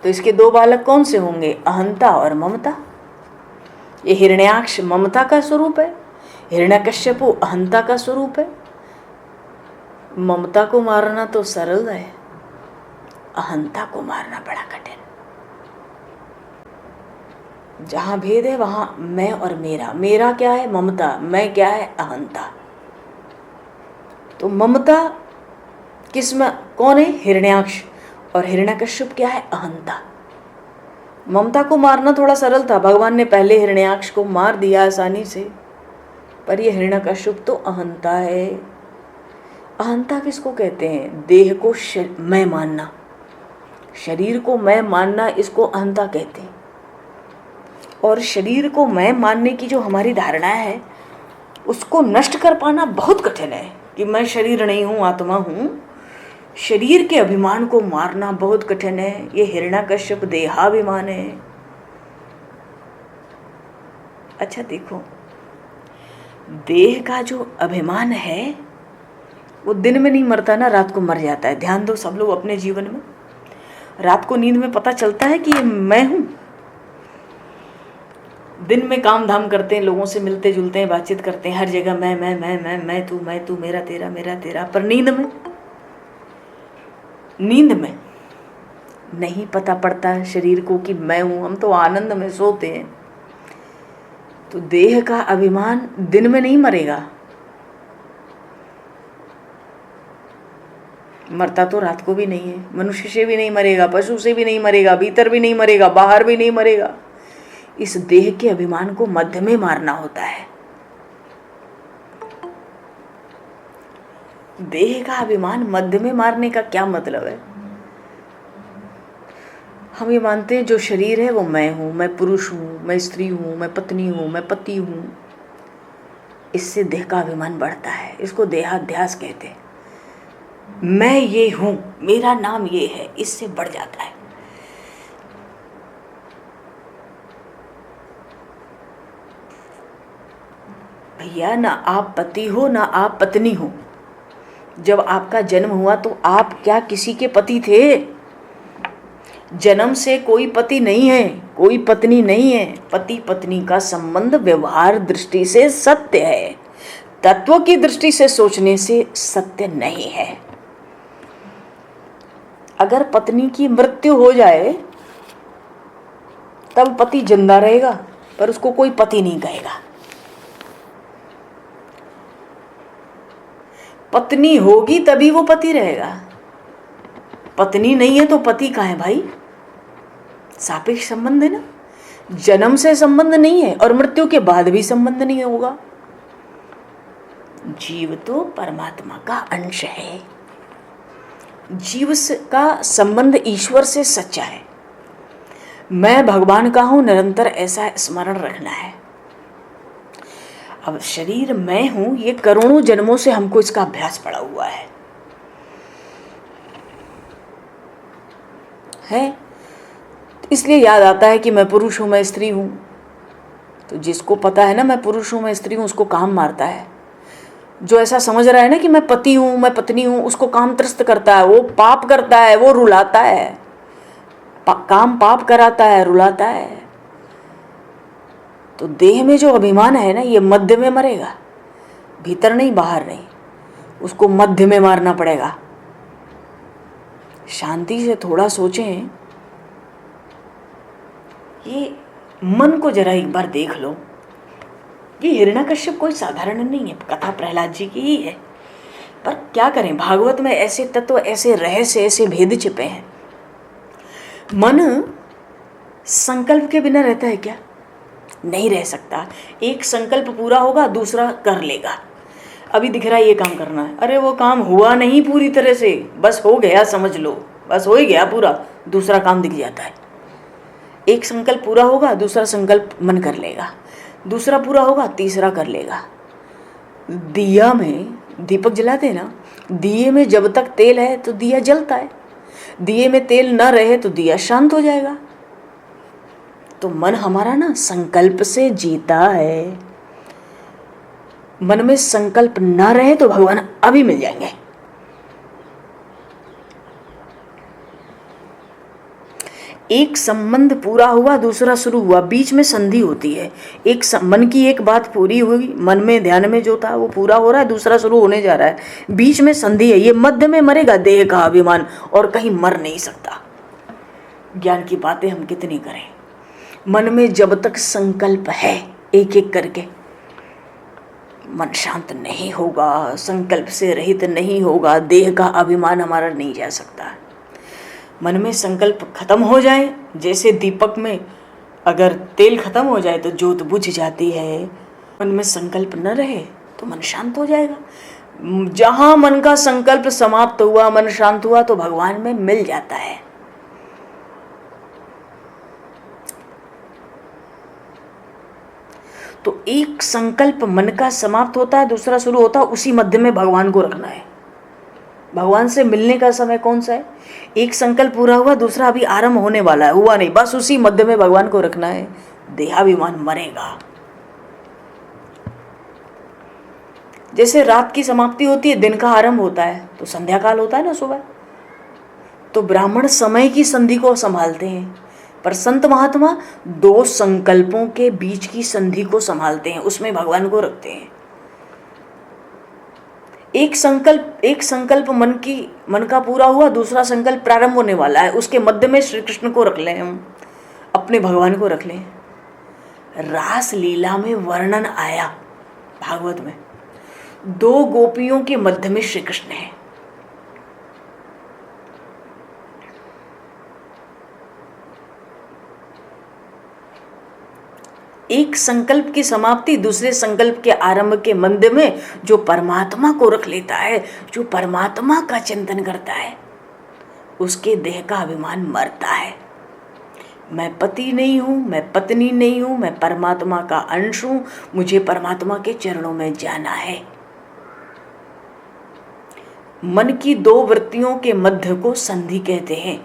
तो इसके 2 बालक कौन से होंगे? अहंता और ममता। ये हिरण्याक्ष ममता का स्वरूप है, हिरण्यकश्यप अहंता का स्वरूप है। ममता को मारना तो सरल है, अहंता को मारना बड़ा कठिन। जहाँ भेद है वहाँ मैं और मेरा। मेरा क्या है? ममता। मैं क्या है? अहंता। तो ममता किसमें कौन है? हिरण्याक्ष। और हिरण्यकश्यप क्या है? अहंता। ममता को मारना थोड़ा सरल था, भगवान ने पहले हिरण्याक्ष को मार दिया आसानी से। पर ये हिरण्यकश्यप तो अहंता है। अहंता किसको कहते हैं? देह को मैं मानना, शरीर को मैं मानना, इसको अहंता कहते हैं। और शरीर को मैं मानने की जो हमारी धारणा है उसको नष्ट कर पाना बहुत कठिन है कि मैं शरीर नहीं हूँ, आत्मा हूँ। शरीर के अभिमान को मारना बहुत कठिन है। ये हिरण्यकश्यप देहाभिमान है। अच्छा देखो, देह का जो अभिमान है वो दिन में नहीं मरता ना, रात को मर जाता है। ध्यान दो सब लोग अपने जीवन में। रात को नींद में पता चलता है कि ये मैं हूँ। दिन में काम धाम करते हैं, लोगों से मिलते जुलते हैं, बातचीत करते हैं, हर जगह मैं तू, मेरा तेरा। पर नींद में नहीं पता पड़ता शरीर को कि मैं हूँ। हम तो आनंद में सोते हैं। तो देह का अभिमान दिन में नहीं मरेगा, मरता तो रात को भी नहीं है। मनुष्य से भी नहीं मरेगा, पशु से भी नहीं मरेगा, भीतर भी नहीं मरेगा, बाहर भी नहीं मरेगा। इस देह के अभिमान को मध्य में मारना होता है। देह का अभिमान मध्य में मारने का क्या मतलब है? हम ये मानते हैं जो शरीर है वो मैं हूँ, मैं पुरुष हूँ, मैं स्त्री हूँ, मैं पत्नी हूँ, मैं पति हूँ। इससे देह का अभिमान बढ़ता है, इसको देहाध्यास कहते हैं। मैं ये हूँ, मेरा नाम ये है, इससे बढ़ जाता है। भैया ना आप पति हो ना आप पत्नी हो। जब आपका जन्म हुआ तो आप क्या किसी के पति थे? जन्म से कोई पति नहीं है, कोई पत्नी नहीं है। पति पत्नी का संबंध व्यवहार दृष्टि से सत्य है, तत्व की दृष्टि से सोचने से सत्य नहीं है। अगर पत्नी की मृत्यु हो जाए तब पति जिंदा रहेगा, पर उसको कोई पति नहीं कहेगा। पत्नी होगी तभी वो पति रहेगा। पत्नी नहीं है तो पति कहाँ है भाई? सापेक्ष संबंध है ना। जन्म से संबंध नहीं है और मृत्यु के बाद भी संबंध नहीं होगा। जीव तो परमात्मा का अंश है। जीव का संबंध ईश्वर से सच्चा है। मैं भगवान का हूं, निरंतर ऐसा स्मरण रखना है। अब शरीर मैं हूं, ये करोड़ों जन्मों से हमको इसका अभ्यास पड़ा हुआ है। इसलिए याद आता है कि मैं पुरुष हूं, मैं स्त्री हूं। तो जिसको पता है ना मैं पुरुष हूं, मैं स्त्री हूं, उसको काम मारता है। जो ऐसा समझ रहा है ना कि मैं पति हूं, मैं पत्नी हूं, उसको काम त्रस्त करता है, वो पाप करता है, वो रुलाता है। काम पाप कराता है, रुलाता है। तो देह में जो अभिमान है ना, ये मध्य में मरेगा, भीतर नहीं, बाहर नहीं। उसको मध्य में मारना पड़ेगा। शांति से थोड़ा सोचें। ये मन को जरा एक बार देख लो। ये हिरण्यकश्यप कोई साधारण नहीं है, कथा प्रहलाद जी की ही है। पर क्या करें, भागवत में ऐसे तत्व, ऐसे रहस्य, ऐसे भेद छिपे हैं। मन संकल्प के बिना रहता है क्या? नहीं रह सकता। एक संकल्प पूरा होगा, दूसरा कर लेगा। अभी दिख रहा है ये काम करना है, अरे वो काम हुआ नहीं पूरी तरह से, बस हो गया, समझ लो बस हो ही गया पूरा, दूसरा काम दिख जाता है। एक संकल्प पूरा होगा, दूसरा संकल्प मन कर लेगा, दूसरा पूरा होगा, तीसरा कर लेगा। दिया में दीपक जलाते हैं ना, दिए में जब तक तेल है तो दिया जलता है, दिए में तेल न रहे तो दिया शांत हो जाएगा। तो मन हमारा ना संकल्प से जीता है। मन में संकल्प न रहे तो भगवान अभी मिल जाएंगे। एक संबंध पूरा हुआ, दूसरा शुरू हुआ, बीच में संधि होती है। एक मन की एक बात पूरी हुई, मन में ध्यान में जो था वो पूरा हो रहा है, दूसरा शुरू होने जा रहा है, बीच में संधि है। ये मध्य में मरेगा देह का अभिमान, और कहीं मर नहीं सकता। ज्ञान की बातें हम कितनी करें। मन में जब तक संकल्प है, एक एक करके, मन शांत नहीं होगा, संकल्प से रहित नहीं होगा, देह का अभिमान हमारा नहीं जा सकता। मन में संकल्प खत्म हो जाए, जैसे दीपक में अगर तेल खत्म हो जाए तो ज्योत बुझ जाती है। मन में संकल्प न रहे तो मन शांत हो जाएगा। जहाँ मन का संकल्प समाप्त हुआ, मन शांत हुआ, तो भगवान में मिल जाता है। तो एक संकल्प मन का समाप्त होता है, दूसरा शुरू होता है, उसी मध्य में भगवान को रखना है। भगवान से मिलने का समय कौन सा है? एक संकल्प पूरा हुआ, दूसरा अभी आरंभ होने वाला है, हुआ नहीं, बस उसी मध्य में भगवान को रखना है। देहाभिमान मरेगा। जैसे रात की समाप्ति होती है, दिन का आरंभ होता है, तो संध्या काल होता है ना सुबह। तो ब्राह्मण समय की संधि को संभालते हैं, पर संत महात्मा दो संकल्पों के बीच की संधि को संभालते हैं, उसमें भगवान को रखते हैं। एक संकल्प मन का पूरा हुआ, दूसरा संकल्प प्रारंभ होने वाला है, उसके मध्य में श्री कृष्ण को रख लें, हम अपने भगवान को रख लें। रास लीला में वर्णन आया भागवत में, दो गोपियों के मध्य में श्री कृष्ण है। एक संकल्प की समाप्ति, दूसरे संकल्प के आरंभ के मध्य में जो परमात्मा को रख लेता है, जो परमात्मा का चिंतन करता है, उसके देह का अभिमान मरता है। मैं पति नहीं हूँ, मैं पत्नी नहीं हूँ, मैं परमात्मा का अंश हूँ, मुझे परमात्मा के चरणों में जाना है। मन की दो वृत्तियों के मध्य को संधि कहते हैं।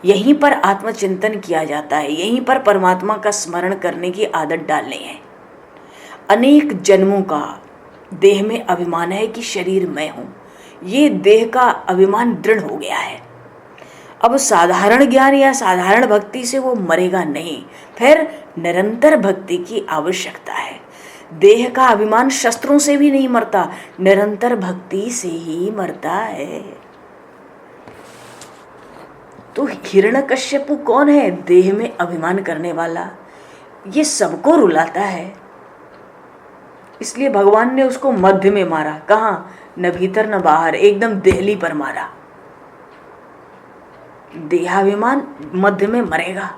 यहीं पर आत्मचिंतन किया जाता है, यहीं पर परमात्मा का स्मरण करने की आदत डालनी है। अनेक जन्मों का देह में अभिमान है कि शरीर मैं हूँ, ये देह का अभिमान दृढ़ हो गया है। अब साधारण ज्ञान या साधारण भक्ति से वो मरेगा नहीं, फिर निरंतर भक्ति की आवश्यकता है। देह का अभिमान शस्त्रों से भी नहीं मरता, निरंतर भक्ति से ही मरता है। तो हिरण्यकश्यपु कौन है? देह में अभिमान करने वाला, ये सबको रुलाता है। इसलिए भगवान ने उसको मध्य में मारा। कहाँ? न भीतर न बाहर, एकदम देहली पर मारा। देहाभिमान मध्य में मरेगा।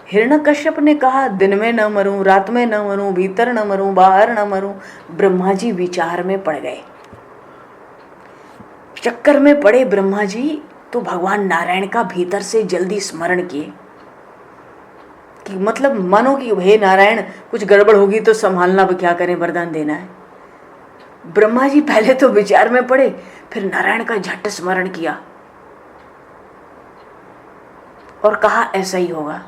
हिरण्यकश्यप ने कहा दिन में न मरूं, रात में न मरूं, भीतर न मरूं, बाहर न मरूं। ब्रह्मा जी विचार में पड़ गए, चक्कर में पड़े ब्रह्मा जी। तो भगवान नारायण का भीतर से जल्दी स्मरण किए कि मतलब मानो कि हे नारायण कुछ गड़बड़ होगी तो संभालना, क्या करें, वरदान देना है। ब्रह्मा जी पहले तो विचार में पड़े, फिर नारायण का झट स्मरण किया और कहा ऐसा ही होगा।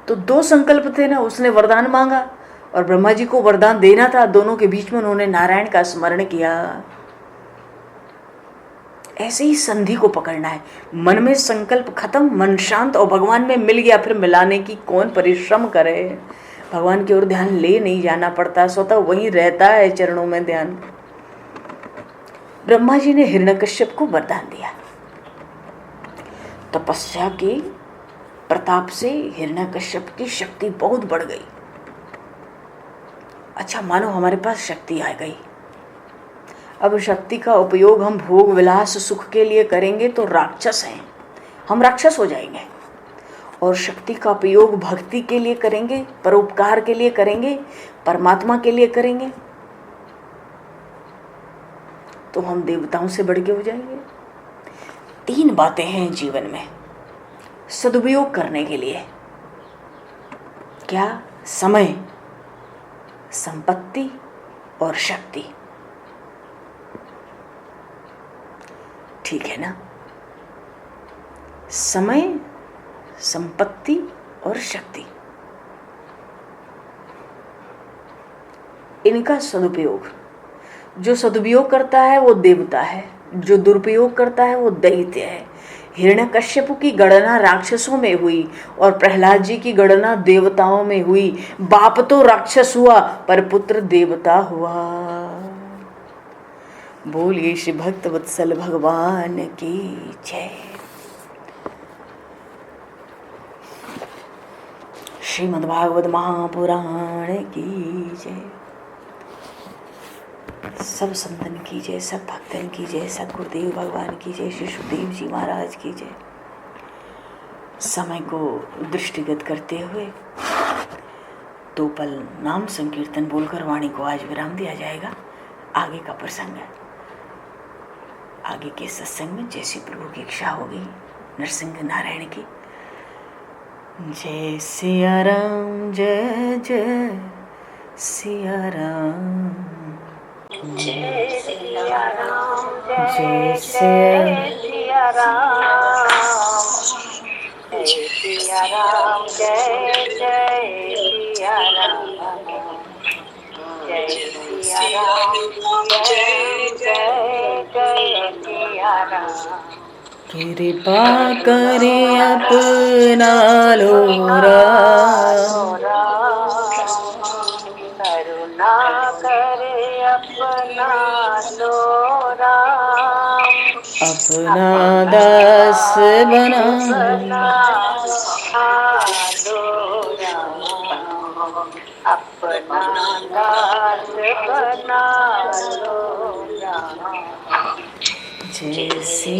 तो दो संकल्प थे ना, उसने वरदान मांगा और ब्रह्मा जी को वरदान देना था। दोनों के बीच में उन्होंने नारायण का स्मरण किया। ऐसे ही संधि को पकड़ना है। मन में संकल्प खत्म, मन शांत और भगवान में मिल गया, फिर मिलाने की कौन परिश्रम करे। भगवान की ओर ध्यान ले नहीं जाना पड़ता, स्वतः वहीं रहता है चरणों में ध्यान। ब्रह्मा जी ने हिरण्यकश्यप को वरदान दिया। तपस्या की प्रताप से हिरण्यकश्यप की शक्ति बहुत बढ़ गई। अच्छा, मानो हमारे पास शक्ति आ गई। अब शक्ति का उपयोग हम भोग विलास सुख के लिए करेंगे तो राक्षस हैं, हम राक्षस हो जाएंगे। और शक्ति का उपयोग भक्ति के लिए करेंगे, परोपकार के लिए करेंगे, परमात्मा के लिए करेंगे तो हम देवताओं से बढ़ के हो जाएंगे। तीन बातें हैं जीवन में सदुपयोग करने के लिए। क्या? समय, संपत्ति और शक्ति। ठीक है ना? समय, संपत्ति और शक्ति, इनका सदुपयोग। जो सदुपयोग करता है वो देवता है, जो दुरुपयोग करता है वो दैत्य है। हिरण्यकश्यप की गणना राक्षसों में हुई और प्रहलाद जी की गणना देवताओं में हुई। बाप तो राक्षस हुआ पर पुत्र देवता हुआ। बोलिए श्री भक्त वत्सल भगवान की जय। श्रीमद्भागवत महापुराण की जय। सब संतन की जय, सब भक्तन की जय, सद्गुरुदेव भगवान की जय, श्री सुखदेव जी महाराज की जय। समय को दृष्टिगत करते हुए दो पल नाम संकीर्तन बोलकर वाणी को आज विराम दिया जाएगा। आगे का प्रसंग है, आगे के सत्संग में जैसी प्रभु की इच्छा होगी। नरसिंह नारायण की जय। सिया राम जय जय सिया राम, जय सिया राम जय सिया राम, जय सिया राम जय जय सिया राम, जय सिया राम जय जय जय सिया राम। कृपा करे अपना लोरा, करुणा करे अपना लोरा, अपना दास बना लोरा, अपना दास बना लोरा। जैसे